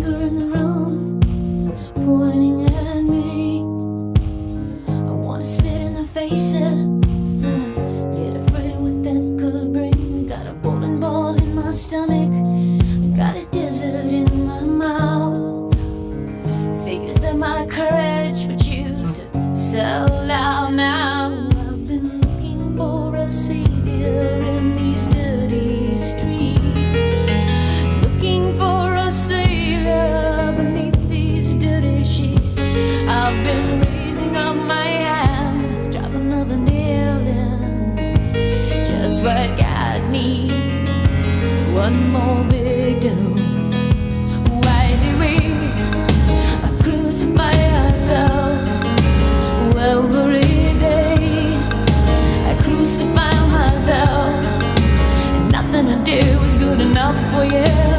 Finger in the room is pointing at me. I wanna spit in the faces, then I get afraid of what that could bring. Got a bowling ball in my stomach, got a desert in my mouth. Figures that my courage would choose to sell out now. I've been looking for a savior in these dirty streets, looking for a savior beneath these dirty sheets. I've been raising up my hands, drop another nail in, just what God needs, one more victim. Why do we crucify ourselves every day? I crucify myself, and nothing I do is good enough for you.